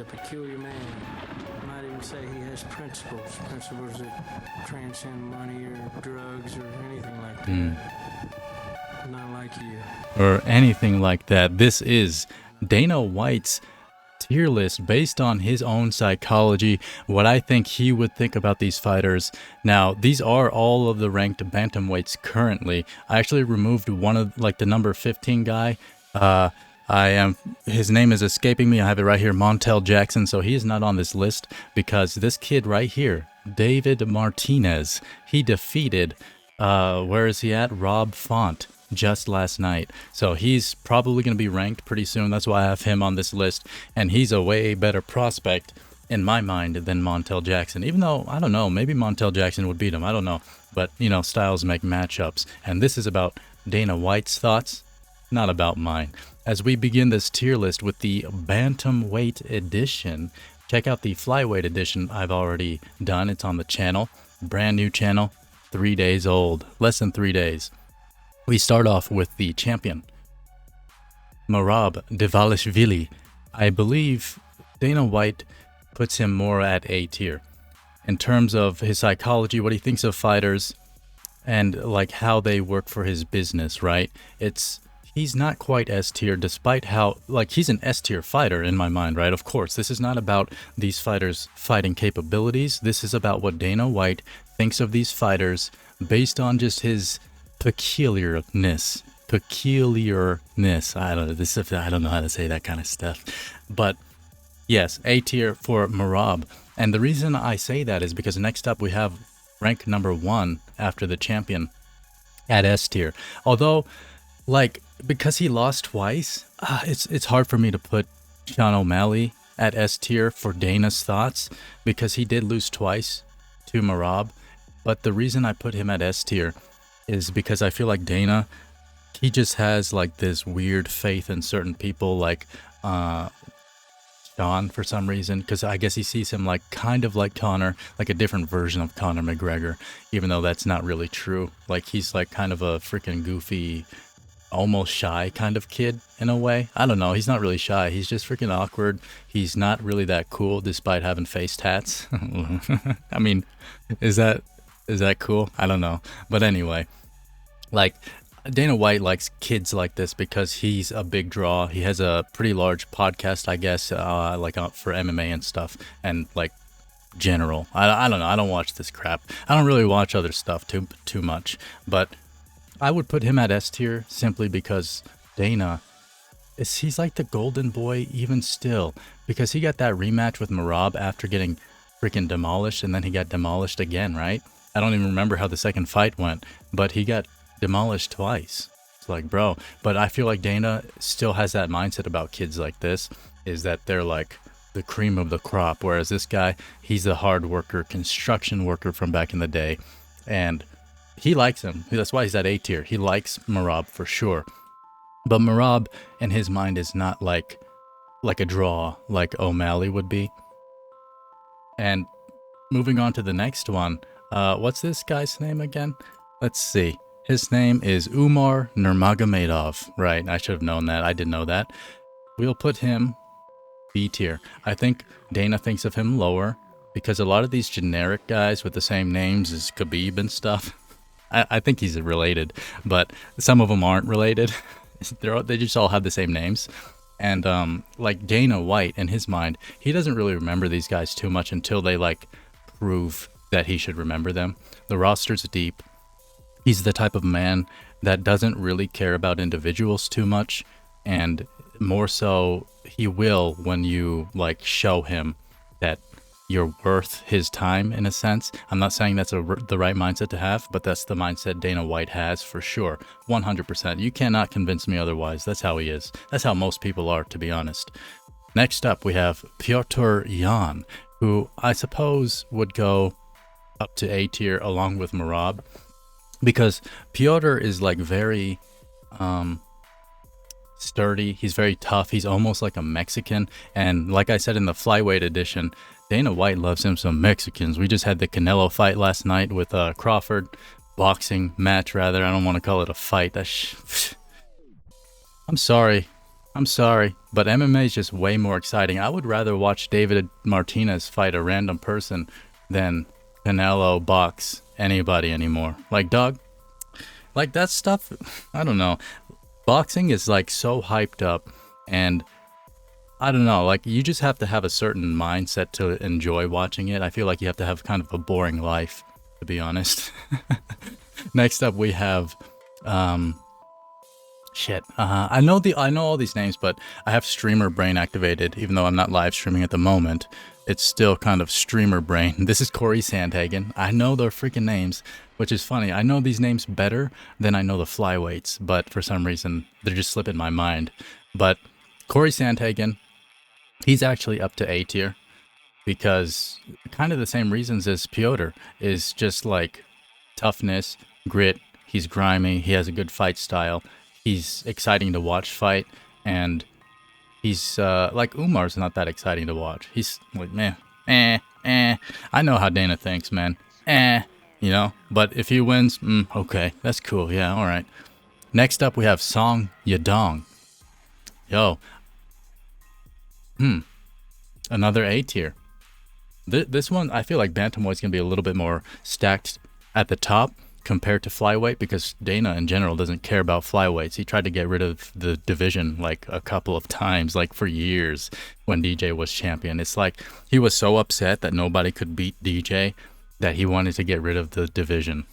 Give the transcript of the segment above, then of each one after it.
A peculiar man. You might even say he has principles that transcend money or drugs or anything like that. Not like you. Or anything like that. This is Dana White's tier list based on his own psychology, what I think he would think about these fighters. Now, these are all of the ranked bantamweights currently. I actually removed one of, like, the number 15 guy. His name is escaping me. I have it right here, Montel Jackson. So he is not on this list because this kid right here, David Martinez, he defeated, where is he at? Rob Font just last night. So he's probably going to be ranked pretty soon. That's why I have him on this list. And he's a way better prospect in my mind than Montel Jackson. Even though, I don't know, maybe Montel Jackson would beat him. I don't know. But, you know, styles make matchups. And this is about Dana White's thoughts, not about mine. As we begin this tier list with the Bantamweight Edition, check out the Flyweight Edition I've already done. It's on the channel. Brand new channel. 3 days old. Less than 3 days. We start off with the champion, Merab Dvalishvili. I believe Dana White puts him more at A tier. In terms of his psychology, what he thinks of fighters, and like how they work for his business, right? He's not quite S tier, despite how, like, he's an S tier fighter in my mind, right? Of course, this is not about these fighters' fighting capabilities. This is about what Dana White thinks of these fighters based on just his peculiarness. I don't know how to say that kind of stuff. But yes, A tier for Merab. And the reason I say that is because next up we have rank number 1 after the champion at S tier. Although, like, because he lost twice, it's hard for me to put Sean O'Malley at S tier for Dana's thoughts, because he did lose twice to Merab. But the reason I put him at S tier is because I feel like Dana, he just has like this weird faith in certain people, like Sean, for some reason, because I guess he sees him like kind of like Conor, like a different version of Conor McGregor, even though that's not really true. Like, he's like kind of a freaking goofy, almost shy kind of kid in a way. I don't know. He's not really shy. He's just freaking awkward. He's not really that cool despite having face tats. I mean, is that cool? I don't know. But anyway, like, Dana White likes kids like this because he's a big draw. He has a pretty large podcast, I guess, for MMA and stuff, and like general. I don't know. I don't watch this crap. I don't really watch other stuff too much, but I would put him at S tier simply because Dana, he's like the golden boy even still, because he got that rematch with Merab after getting freaking demolished, and then he got demolished again, right? I don't even remember how the second fight went, but he got demolished twice. It's like, bro. But I feel like Dana still has that mindset about kids like this, is that they're like the cream of the crop, whereas this guy, he's a hard worker, construction worker from back in the day, and he likes him. That's why he's at A tier. He likes Merab for sure. But Merab, in his mind, is not like a draw like O'Malley would be. And moving on to the next one, what's this guy's name again? Let's see. His name is Umar Nurmagomedov. Right, I should have known that. I didn't know that. We'll put him B tier. I think Dana thinks of him lower because a lot of these generic guys with the same names as Khabib and stuff, I think he's related, but some of them aren't related. They just all have the same names. And like Dana White, in his mind, he doesn't really remember these guys too much until they like prove that he should remember them. The roster's deep. He's the type of man that doesn't really care about individuals too much, and more so he will when you like show him that you're worth his time, in a sense. I'm not saying that's the right mindset to have, but that's the mindset Dana White has for sure. 100%. You cannot convince me otherwise. That's how he is. That's how most people are, to be honest. Next up, we have Piotr Jan, who I suppose would go up to A tier along with Merab, because Piotr is like very sturdy. He's very tough. He's almost like a Mexican. And like I said in the Flyweight Edition, Dana White loves him some Mexicans. We just had the Canelo fight last night with Crawford. Boxing match, rather. I don't want to call it a fight. I'm sorry. I'm sorry, but MMA is just way more exciting. I would rather watch David Martinez fight a random person than Canelo box anybody anymore. Like, dog, like that stuff, I don't know. Boxing is like so hyped up, and I don't know, like you just have to have a certain mindset to enjoy watching it. I feel like you have to have kind of a boring life, to be honest. Next up, we have I know all these names, but I have streamer brain activated, even though I'm not live streaming at the moment. It's still kind of streamer brain. This is Corey Sandhagen. I know their freaking names, which is funny. I know these names better than I know the flyweights, but for some reason they're just slipping my mind. But Corey Sandhagen, he's actually up to A tier because kind of the same reasons as Piotr, is just like toughness, grit. He's grimy. He has a good fight style. He's exciting to watch fight, and he's like Umar's not that exciting to watch. He's like, I know how Dana thinks, man. You know, but if he wins, okay, that's cool. Yeah, all right. Next up, we have Song Yadong. Yo, another A tier. This one, I feel like Bantamweight's gonna be a little bit more stacked at the top compared to flyweight, because Dana in general doesn't care about flyweights. He tried to get rid of the division like a couple of times, like for years when DJ was champion. It's like he was so upset that nobody could beat DJ that he wanted to get rid of the division.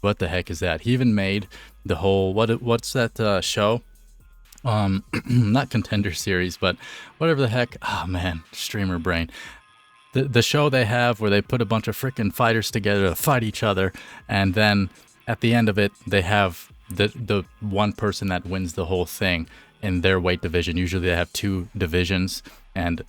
What the heck is that? He even made the whole what's that show? Not Contender Series, but whatever the heck. Oh man, streamer brain. The show they have where they put a bunch of freaking fighters together to fight each other, and then at the end of it, they have the one person that wins the whole thing in their weight division. Usually they have two divisions, and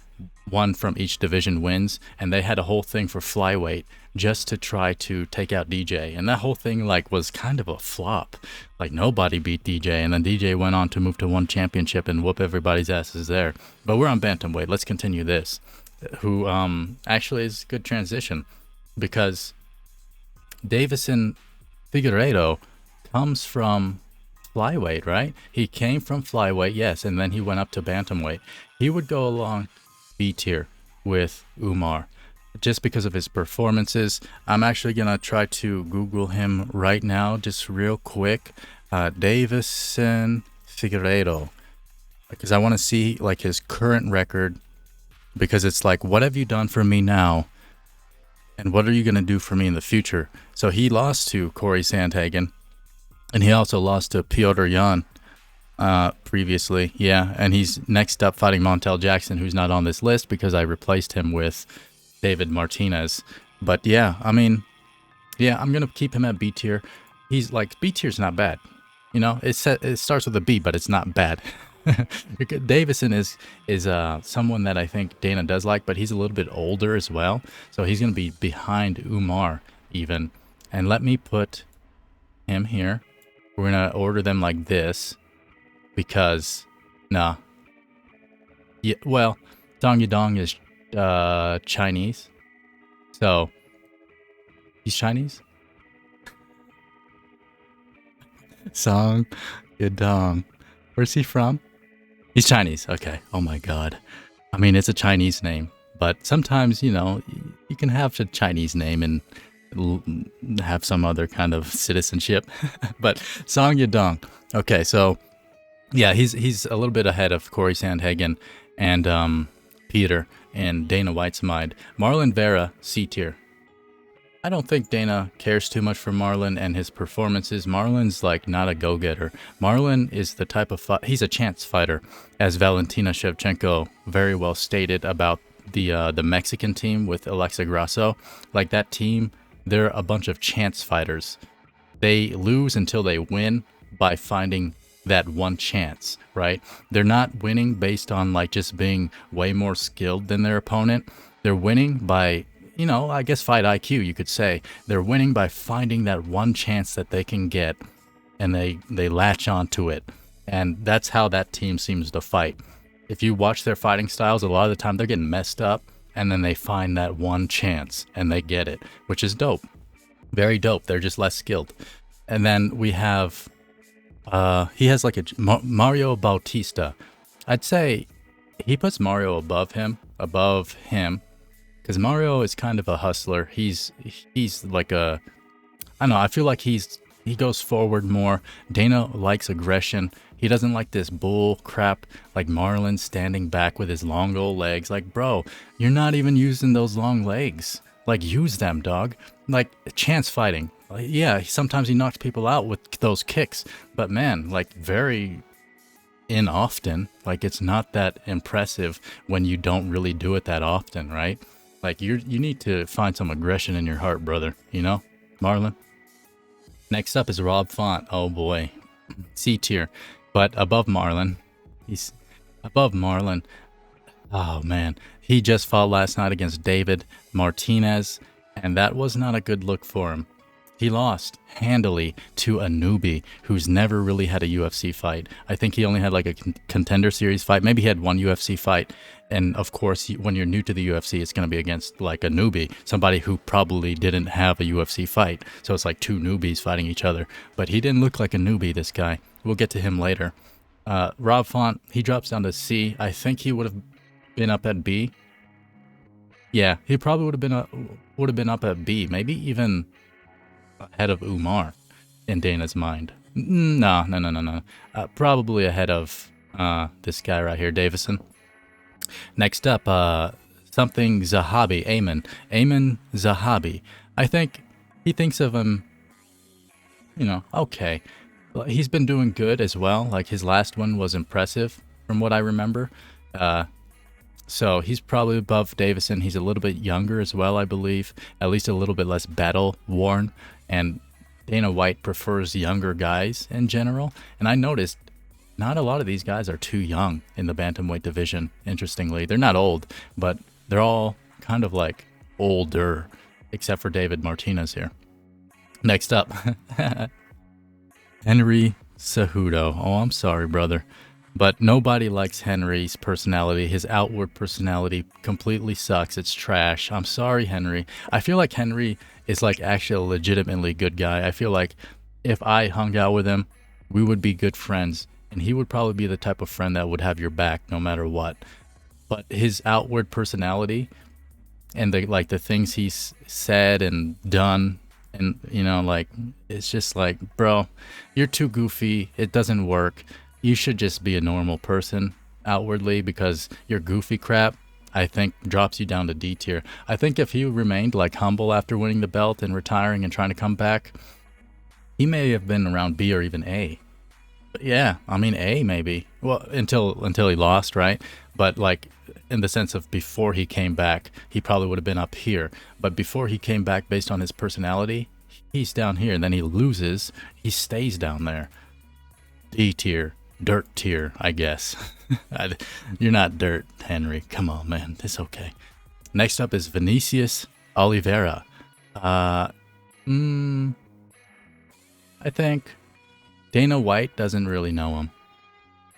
one from each division wins, and they had a whole thing for flyweight just to try to take out DJ, and that whole thing like was kind of a flop. Like nobody beat DJ, and then DJ went on to move to one championship and whoop everybody's asses there. But we're on bantamweight. Let's continue this. Who actually is a good transition, because Davison Figueiredo comes from flyweight, right? He came from flyweight, yes, and then he went up to bantamweight. He would go along B tier with Umar just because of his performances. I'm actually gonna try to Google him right now, just real quick. Davison Figueiredo, because I want to see like his current record. Because it's like, what have you done for me now? And what are you going to do for me in the future? So he lost to Corey Sandhagen. And he also lost to Piotr Jan previously. Yeah, and he's next up fighting Montel Jackson, who's not on this list because I replaced him with David Martinez. But yeah, I mean, yeah, I'm going to keep him at B tier. He's like, B tier's not bad. You know, it starts with a B, but it's not bad. Davison is someone that I think Dana does like, but he's a little bit older as well, so he's going to be behind Umar even. And let me put him here. We're going to order them like this because yeah, well, Dong Yadong is Chinese, so he's Chinese. Song Yadong, where's he from? He's Chinese. Okay. Oh my God. I mean, it's a Chinese name, but sometimes, you know, you can have a Chinese name and have some other kind of citizenship. But Song Yadong. Okay, so yeah, he's a little bit ahead of Corey Sandhagen and Peter and Dana White's mind. Marlon Vera, C tier. I don't think Dana cares too much for Marlon and his performances. Marlon's like not a go-getter. Marlon is the type of he's a chance fighter, as Valentina Shevchenko very well stated about the Mexican team with Alexa Grasso. Like that team, they're a bunch of chance fighters. They lose until they win by finding that one chance, right? They're not winning based on like just being way more skilled than their opponent. They're winning by, you know, I guess fight IQ, you could say. They're winning by finding that one chance that they can get, and they latch onto it. And that's how that team seems to fight. If you watch their fighting styles, a lot of the time they're getting messed up, and then they find that one chance, and they get it, which is dope. Very dope. They're just less skilled. And then we have He has like a Mario Bautista. I'd say he puts Mario above him, because Mario is kind of a hustler. He's like a, I don't know. I feel like he goes forward more. Dana likes aggression. He doesn't like this bull crap like Marlon standing back with his long old legs. Like, bro, you're not even using those long legs. Like, use them, dog. Like, chance fighting. Like, yeah, sometimes he knocks people out with those kicks. But man, like, very often. Like, it's not that impressive when you don't really do it that often, right? Like, you need to find some aggression in your heart, brother. You know, Marlon? Next up is Rob Font. Oh boy, C tier, but above Marlon. He's above Marlon. Oh man, he just fought last night against David Martinez, and that was not a good look for him. He lost handily to a newbie who's never really had a UFC fight. I think he only had like a contender series fight. Maybe he had one UFC fight. And of course, when you're new to the UFC, it's going to be against like a newbie, somebody who probably didn't have a UFC fight. So it's like two newbies fighting each other. But he didn't look like a newbie, this guy. We'll get to him later. Rob Font, he drops down to C. I think he would have been up at B. Yeah, he probably would have been up at B. Maybe even ahead of Umar in Dana's mind. No. Probably ahead of this guy right here, Davison. Next up, something Zahabi, Ayman Zahabi. I think he thinks of him, okay. He's been doing good as well. Like, his last one was impressive from what I remember. So he's probably above Davison. He's a little bit younger as well, I believe. At least a little bit less battle-worn. And Dana White prefers younger guys in general. And I noticed not a lot of these guys are too young in the bantamweight division, interestingly. They're not old, but they're all kind of like older, except for David Martinez here. Next up, Henry Cejudo. Oh, I'm sorry, brother. But nobody likes Henry's personality. His outward personality completely sucks. It's trash. I'm sorry, Henry. I feel like Henry is like actually a legitimately good guy. I feel like if I hung out with him, we would be good friends. And he would probably be the type of friend that would have your back no matter what. But his outward personality and the things he's said and done, and like, it's just like, bro, you're too goofy. It doesn't work. You should just be a normal person outwardly, because your goofy crap, I think, drops you down to D tier. I think if he remained like humble after winning the belt and retiring and trying to come back, he may have been around B or even A. But yeah, I mean A maybe. Well, until he lost, right? But like, in the sense of before he came back, he probably would have been up here. But before he came back, based on his personality, he's down here. And then he loses, he stays down there. D tier. Dirt tier, I guess. You're not dirt, Henry. Come on, man. It's okay. Next up is Vinicius Oliveira. I think Dana White doesn't really know him.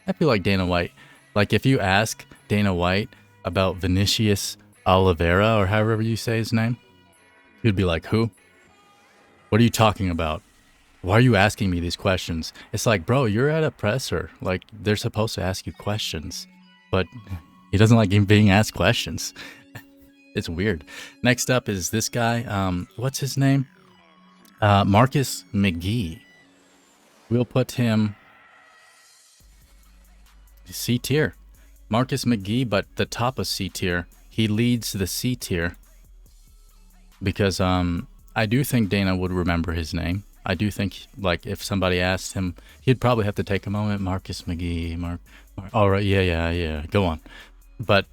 I feel like Dana White, like if you ask Dana White about Vinicius Oliveira, or however you say his name, he'd be like, who? What are you talking about? Why are you asking me these questions? It's like, bro, you're at a presser. Like, they're supposed to ask you questions. But he doesn't like being asked questions. It's weird. Next up is this guy. What's his name? Marcus McGee. We'll put him C tier. Marcus McGee, but the top of C tier. He leads the C tier. Because I do think Dana would remember his name. I do think, like, if somebody asked him, he'd probably have to take a moment. Marcus McGee, Mark. All right, yeah. Go on. But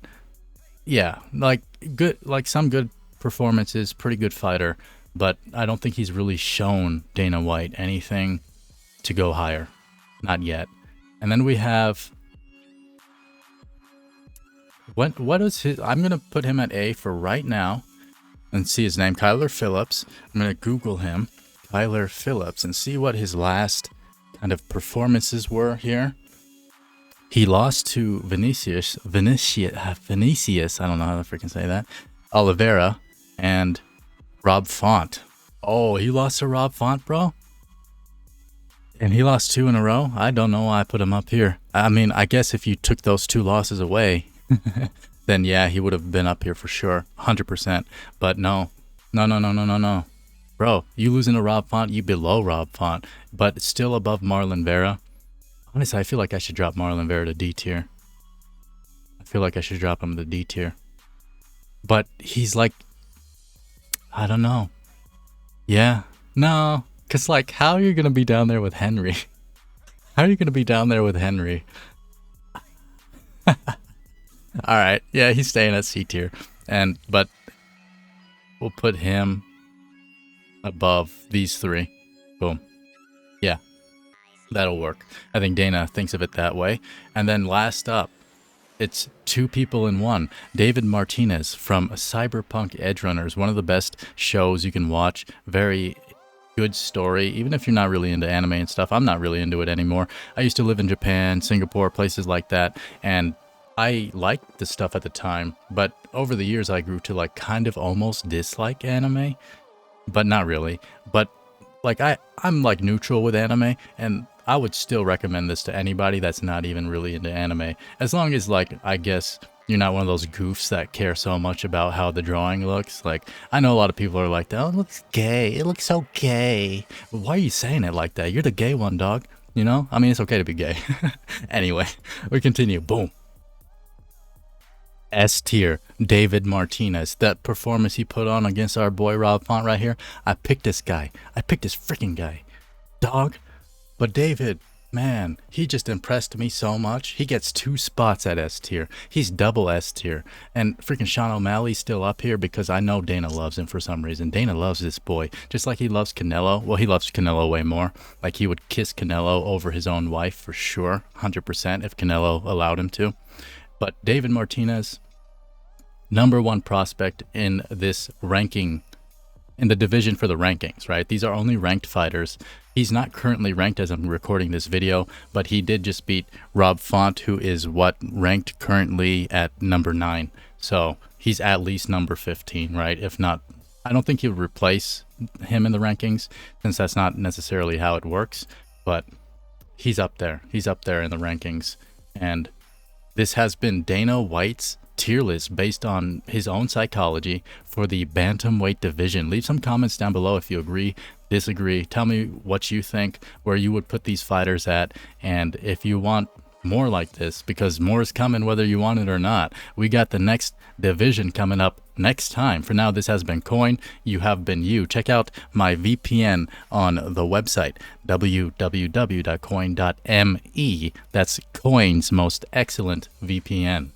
yeah, like good, like some good performances, pretty good fighter. But I don't think he's really shown Dana White anything to go higher, not yet. And then we have what is his? I'm gonna put him at A for right now, and see his name, Kyler Phillips. I'm gonna Google him. Kyler Phillips, and see what his last kind of performances were here. He lost to Vinicius, I don't know how to freaking say that, Oliveira, and Rob Font. Oh, he lost to Rob Font, bro? And he lost 2 in a row. I don't know why I put him up here. I mean, I guess if you took those 2 losses away, then yeah, he would have been up here for sure, 100%. But no. Bro, you losing to Rob Font, you below Rob Font, but still above Marlon Vera. Honestly, I feel like I should drop Marlon Vera to D tier. I feel like I should drop him to D tier. But he's like, I don't know. Yeah, no. Because, like, how are you going to be down there with Henry? How are you going to be down there with Henry? Alright, yeah, he's staying at C tier. But we'll put him above these 3. Boom. Yeah, that'll work. I think Dana thinks of it that way. And then last up, it's 2 people in 1. David Martinez from Cyberpunk Edgerunners, one of the best shows you can watch. Very good story, even if you're not really into anime and stuff. I'm not really into it anymore. I used to live in Japan, Singapore, places like that, and I liked the stuff at the time, but over the years I grew to like kind of almost dislike anime, but not really. But like I'm like neutral with anime, and I would still recommend this to anybody that's not even really into anime, as long as, like, I guess you're not one of those goofs that care so much about how the drawing looks. Like, I know a lot of people are like, oh, it looks gay. It looks so gay. Well, why are you saying it like that? You're the gay one, dog. You know? I mean, it's okay to be gay. Anyway, we continue. Boom. S tier, David Martinez. That performance he put on against our boy Rob Font right here. I picked this guy. I picked this freaking guy. Dog. But David, man, he just impressed me so much. He gets 2 spots at S tier. He's double S tier. And freaking Sean O'Malley's still up here because I know Dana loves him for some reason. Dana loves this boy, just like he loves Canelo. Well, he loves Canelo way more. Like, he would kiss Canelo over his own wife for sure, 100%, if Canelo allowed him to. But David Martinez, number 1 prospect in this ranking, in the division for the rankings, right? These are only ranked fighters. He's not currently ranked as I'm recording this video, but he did just beat Rob Font, who is ranked currently at number 9. So he's at least number 15, right? If not, I don't think he would replace him in the rankings, since that's not necessarily how it works, but he's up there. He's up there in the rankings. And this has been Dana White's tier list based on his own psychology for the bantamweight division. Leave some comments down below if you agree, disagree. Tell me what you think, where you would put these fighters at, and if you want more like this, because more is coming whether you want it or not. We got the next division coming up next time. For now, this has been Coin. You have been you. Check out my VPN on the website, www.coin.me. That's Coin's most excellent VPN.